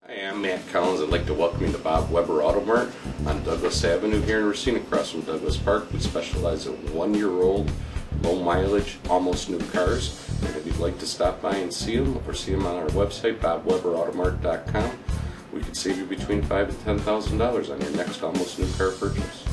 Hi, I'm Matt Collins. I'd like to welcome you to Bob Weber Auto Mart on Douglas Avenue here in Racine, across from Douglas Park. We specialize in 1-year-old, low mileage, almost new cars. And if you'd like to stop by and see them, or see them on our website, bobweberautomart.com, we could save you between $5,000 and $10,000 on your next almost new car purchase.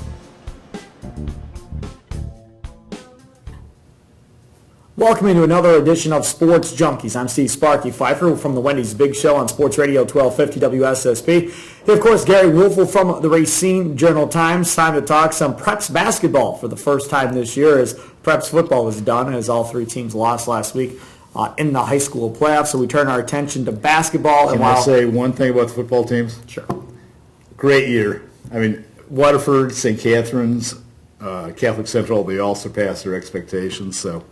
Welcome to another edition of Sports Junkies. I'm Sparky Fifer from the Wendy's Big Show on Sports Radio 1250 WSSP. Here, of course, Gery Woelfel from the Racine Journal-Times. Time to talk some Preps basketball for the first time this year, as Preps football was done, as all three teams lost last week in the high school playoffs. So we turn our attention to basketball. Can I say one thing about the football teams? Sure. Great year. I mean, Waterford, St. Catharines, Catholic Central, they all surpassed their expectations, so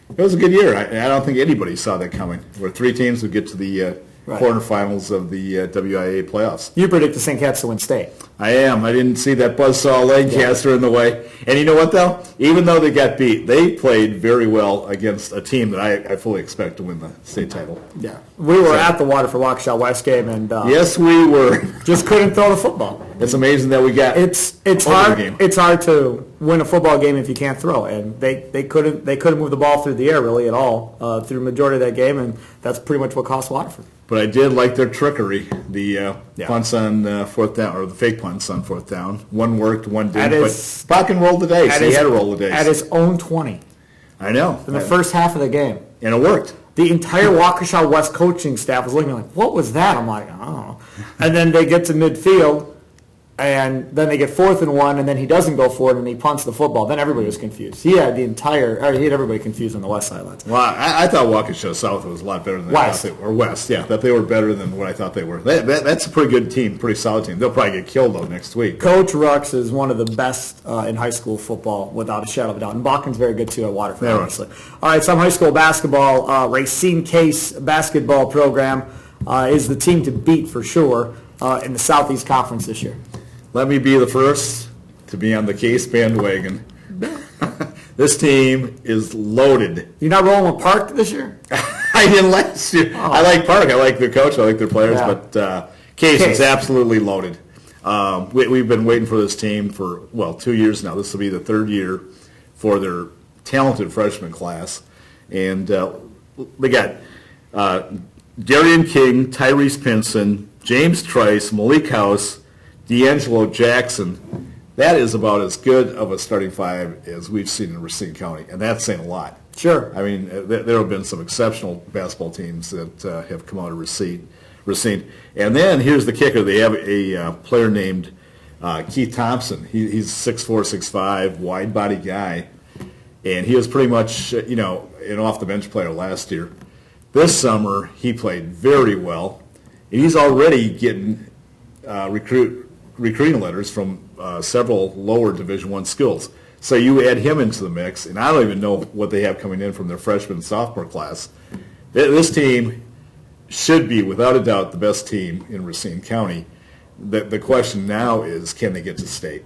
it was a good year. I don't think anybody saw that coming, where three teams would get to the quarterfinals of the WIA playoffs. You predict the St. Cat's to win state. I am. I didn't see that buzzsaw Lancaster in the way. And you know what, though? Even though they got beat, they played very well against a team that I fully expect to win the state title. Yeah. We were at the Waterford Waukesha West game, and yes, we were. Just couldn't throw the football. It's amazing that we got it's hard. It's hard to win a football game if you can't throw, and they couldn't move the ball through the air really at all through the majority of that game, and that's pretty much what cost Waterford. But I did like their trickery, the punts on fourth down, or the fake punts on fourth down. One worked, one didn't. But Bachman rolled the dice. He had to roll the dice. At his own 20. I know. In the first half of the game. And it worked. The entire Waukesha West coaching staff was looking like, what was that? I'm like, I don't know. And then they get to midfield, and then they get 4th and 1, and then he doesn't go for it, and he punts the football. Then everybody was confused. He had everybody confused on the west sidelines. Well, I thought Waukesha South was a lot better than West. I thought they were. West, yeah, that they were better than what I thought they were. That's a pretty good team, pretty solid team. They'll probably get killed, though, next week. Coach Rux is one of the best in high school football, without a shadow of a doubt. And Bachman's very good, too, at Waterford, obviously. All right, some high school basketball. Racine Case basketball program is the team to beat, for sure, in the Southeast Conference this year. Let me be the first to be on the Case bandwagon. This team is loaded. You're not rolling with Park this year? I didn't last year. Oh. I like Park. I like their coach. I like their players. Yeah. But Case is absolutely loaded. We've been waiting for this team for, 2 years now. This will be the third year for their talented freshman class. And they got Darian King, Tyrese Pinson, James Trice, Malik House, D'Angelo Jackson. That is about as good of a starting five as we've seen in Racine County, and that's saying a lot. Sure. I mean, there have been some exceptional basketball teams that have come out of Racine. And then here's the kicker. They have a player named Keith Thompson. He's 6'4", 6'5", wide-body guy, and he was pretty much, an off-the-bench player last year. This summer, he played very well, and he's already getting recruiting letters from several lower Division I schools. So you add him into the mix, and I don't even know what they have coming in from their freshman and sophomore class. This team should be, without a doubt, the best team in Racine County. The question now is, can they get to state?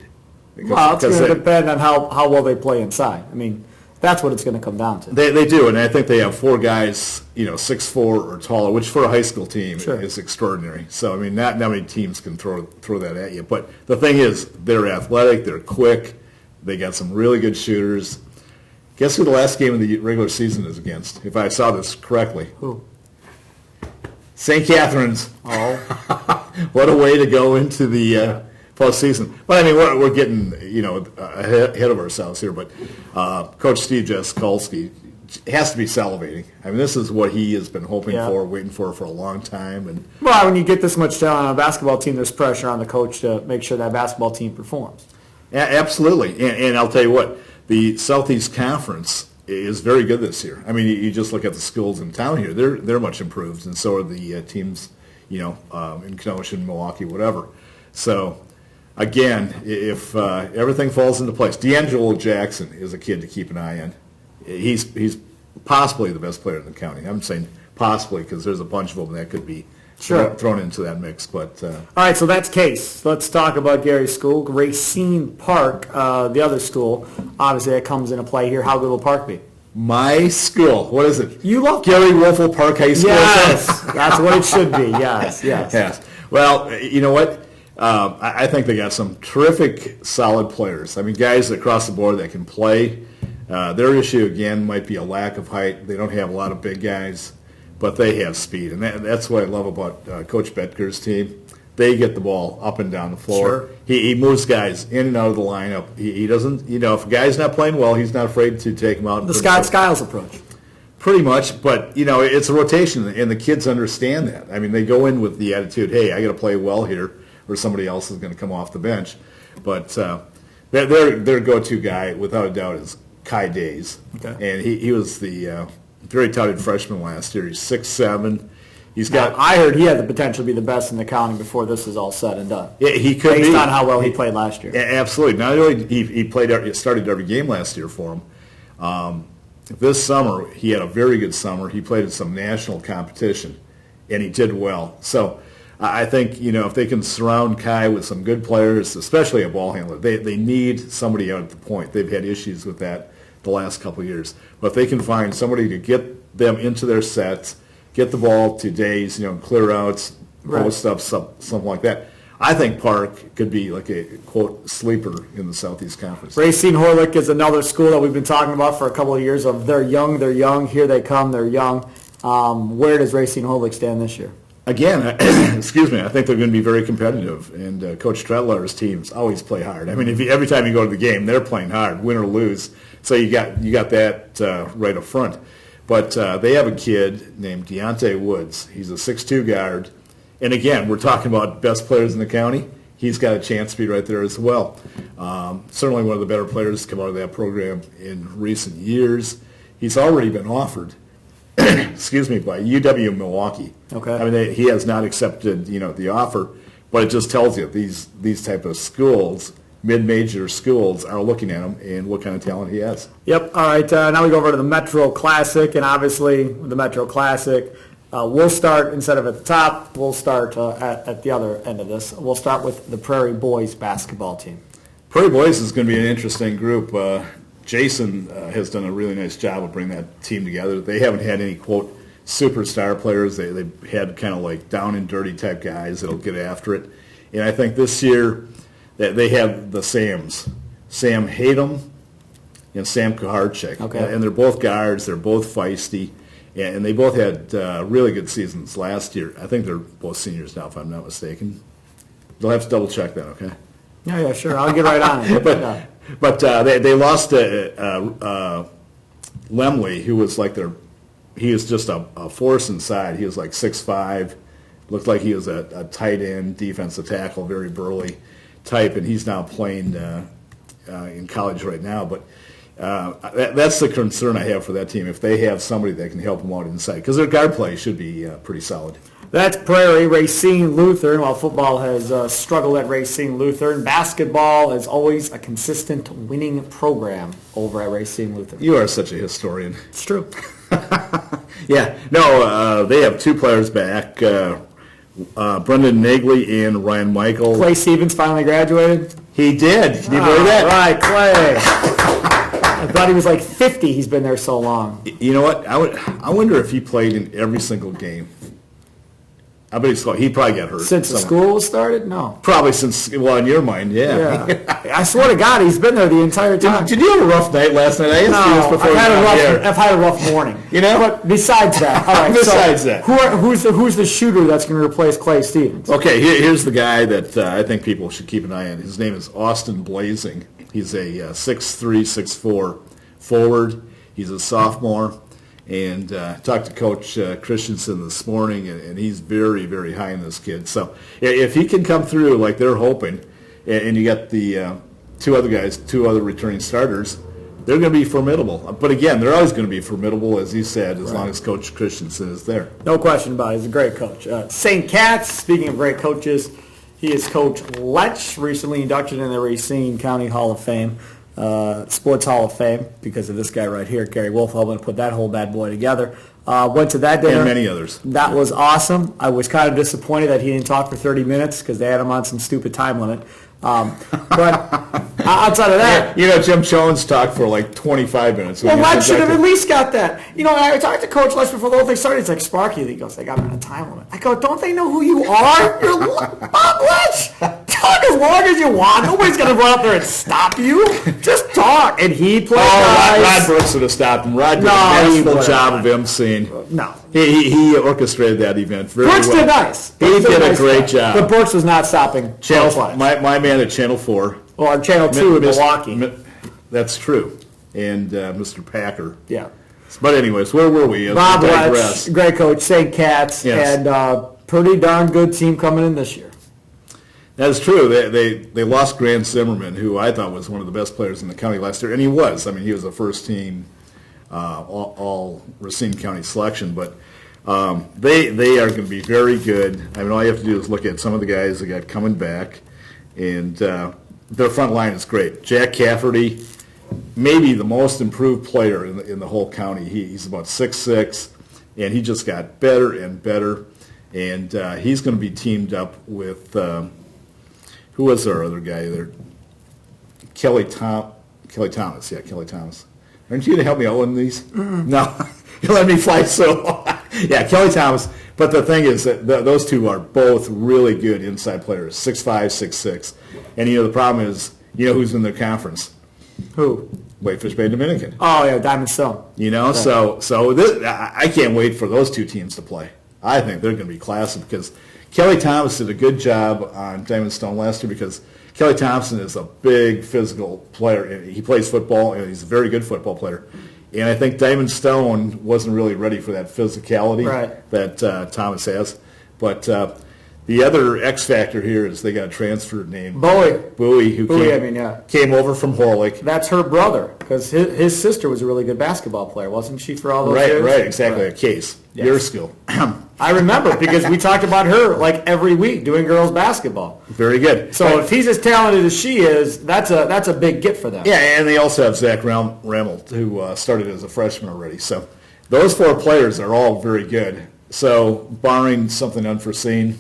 Well, it's going to depend on how well they play inside. I mean, that's what it's going to come down to. They do, and I think they have 4 guys, 6'4" or taller, which for a high school team is extraordinary. So, I mean, not many teams can throw that at you. But the thing is, they're athletic, they're quick, they got some really good shooters. Guess who the last game of the regular season is against, if I saw this correctly? Who? St. Catharines. Oh. What a way to go into the postseason. But, I mean, we're getting, ahead of ourselves here. But Coach Steve Jaskolski has to be salivating. I mean, this is what he has been hoping for, waiting for a long time. And well, when you get this much talent on a basketball team, there's pressure on the coach to make sure that basketball team performs. Absolutely. And I'll tell you what, the Southeast Conference is very good this year. I mean, you just look at the schools in town here. They're much improved, and so are the teams, in Kenosha, Milwaukee, whatever. So, again, if everything falls into place, D'Angelo Jackson is a kid to keep an eye on. He's possibly the best player in the county. I'm saying possibly because there's a bunch of them that could be thrown into that mix. But all right, so that's Case. Let's talk about Gery's school, Racine Park, the other school. Obviously, that comes into play here. How good will Park be? My school. What is it? You love Gery Woelfel Park High School. Yes, that's what it should be. Yes. Well, you know what? I think they got some terrific, solid players. I mean, guys across the board that can play. Their issue, again, might be a lack of height. They don't have a lot of big guys, but they have speed. And that's what I love about Coach Betker's team. They get the ball up and down the floor. Sure. He moves guys in and out of the lineup. He doesn't, if a guy's not playing well, he's not afraid to take him out. The Scott Skiles approach. Pretty much, but, it's a rotation, and the kids understand that. I mean, they go in with the attitude, hey, I got to play well here, or somebody else is going to come off the bench. But their go-to guy, without a doubt, is Kai Days. Okay. And he was the very touted freshman last year. He's 6'7". He's got. I heard he had the potential to be the best in the county before this is all said and done. Yeah, he could based be. on how well he played last year. Absolutely. Not only he started every game last year for him. This summer he had a very good summer. He played in some national competition, and he did well. So I think if they can surround Kai with some good players, especially a ball handler, they need somebody out at the point. They've had issues with that the last couple of years. But if they can find somebody to get them into their sets, get the ball to Days, clear outs, post up, something like that. I think Park could be like a, quote, sleeper in the Southeast Conference. Racine Horlick is another school that we've been talking about for a couple of years of they're young, here they come, they're young. Where does Racine Horlick stand this year? Again, excuse me, I think they're going to be very competitive, and Coach Tredler's teams always play hard. I mean, every time you go to the game, they're playing hard, win or lose. So you got that right up front. But they have a kid named Deontay Woods. He's a 6'2" guard. And again, we're talking about best players in the county. He's got a chance to be right there as well. Certainly one of the better players to come out of that program in recent years. He's already been offered, excuse me, by UW Milwaukee. Okay. I mean, he has not accepted, the offer, but it just tells you these type of schools, mid-major schools, are looking at him and what kind of talent he has. Yep. All right. Now we go over to the Metro Classic, and obviously the Metro Classic, we'll start, instead of at the top, we'll start at the other end of this. We'll start with the Prairie Boys basketball team. Prairie Boys is going to be an interesting group. Jason has done a really nice job of bringing that team together. They haven't had any, quote, superstar players. They've had kind of like down and dirty type guys that'll get after it. And I think this year that they have the Sams, Sam Hatem and Sam Kuharczyk. Okay. And they're both guards. They're both feisty. And they both had really good seasons last year. I think they're both seniors now, if I'm not mistaken. They'll have to double check that, okay? Yeah, sure. I'll get right on it. But they lost to Lemley, who was like he was just a force inside. He was like 6'5", looked like he was a tight end, defensive tackle, very burly type, and he's now playing in college right now. But that's the concern I have for that team, if they have somebody that can help them out inside, because their guard play should be pretty solid. That's Prairie. Racine Lutheran. While football has struggled at Racine Lutheran, basketball is always a consistent winning program over at Racine Lutheran. You are such a historian. It's true. Yeah. No, they have two players back, Brendan Nagley and Ryan Michael. Clay Stevens finally graduated? He did. Can you believe that? Right, Clay. I thought he was like 50. He's been there so long. You know what? I wonder if he played in every single game. I bet he probably got hurt. Since the school was started? No. Probably since, well, in your mind, yeah. I swear to God, he's been there the entire time. Did you have a rough night last night? I asked you this before. I've had a rough morning. But besides that, all right. Besides that, who's the shooter that's going to replace Clay Stevens? Okay, here's the guy that I think people should keep an eye on. His name is Austin Blazing. He's a 6'3", 6'4" forward. He's a sophomore. And talked to Coach Christensen this morning, and he's very, very high in this kid. So if he can come through like they're hoping, and you got the two other returning starters, they're going to be formidable. But again, they're always going to be formidable, as he said, as long as Coach Christensen is there. No question about it. He's a great coach. St. Cat's, speaking of great coaches, he is Coach Lech, recently inducted in the Racine County Hall of Fame. Sports Hall of Fame, because of this guy right here, Gery Woelfel, helping put that whole bad boy together. Went to that dinner. And many others. That was awesome. I was kind of disappointed that he didn't talk for 30 minutes because they had him on some stupid time limit. But outside of that, Jim Jones talked for like 25 minutes. well, Red should have at least got that. I talked to Coach Les before the whole thing started. He's like, Sparky, he goes, they got him on a time limit. I go, don't they know who you are? You're Bob Letch. Talk as long as you want. Nobody's going to run up there and stop you. Just talk. And he played nice. Rod Brooks would have stopped him. Rod did a masterful job of emceeing. No. He orchestrated that event very Brooks well. did nice. He did a great job. But Brooks was not stopping. My man at Channel 4. Well, on Channel 2 in Milwaukee. That's true. And Mr. Packer. Yeah. But anyways, where were we? Bob Letch, great coach, St. Cats, yes. and pretty darn good team coming in this year. That is true. They lost Grant Zimmerman, who I thought was one of the best players in the county last year, and he was. I mean, he was a first-team all Racine County selection, but they are going to be very good. I mean, all you have to do is look at some of the guys that got coming back, and their front line is great. Jack Cafferty, maybe the most improved player in the whole county. He's about 6'6", and he just got better and better, and he's going to be teamed up with who was our other guy there? Kelly Thomas. Yeah, Kelly Thomas. Aren't you going to help me out on these? Mm-mm. No, you let me fly so. Yeah, Kelly Thomas. But the thing is that those two are both really good inside players, 6'5", 6'6". And the problem is, who's in their conference? Who? Whitefish Bay Dominican. Oh yeah, Diamond Stone. So this, I can't wait for those two teams to play. I think they're going to be classic because Kelly Thomas did a good job on Diamond Stone last year because Kelly Thompson is a big physical player. And he plays football, and he's a very good football player. And I think Diamond Stone wasn't really ready for that physicality that Thomas has. But the other X factor here is they got a transfer named Bowie, who came over from Horlick. That's her brother, because his sister was a really good basketball player, wasn't she, for all those years? Right, exactly. Right. A case. Yes. Your skill. I remember, because we talked about her like every week doing girls basketball. Very good. So if he's as talented as she is, that's a big get for them. Yeah, and they also have Zach Ramel, who started as a freshman already. So those four players are all very good. So barring something unforeseen,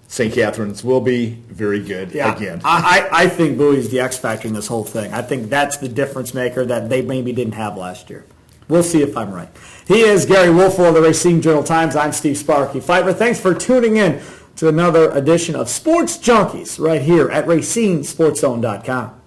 St. Catherine's will be very good again. I think Bowie's the X factor in this whole thing. I think that's the difference maker that they maybe didn't have last year. We'll see if I'm right. He is Gery Woelfel of the Racine Journal-Times. I'm Steve Sparky. Fifer, thanks for tuning in to another edition of Sports Junkies right here at RacineSportsZone.com.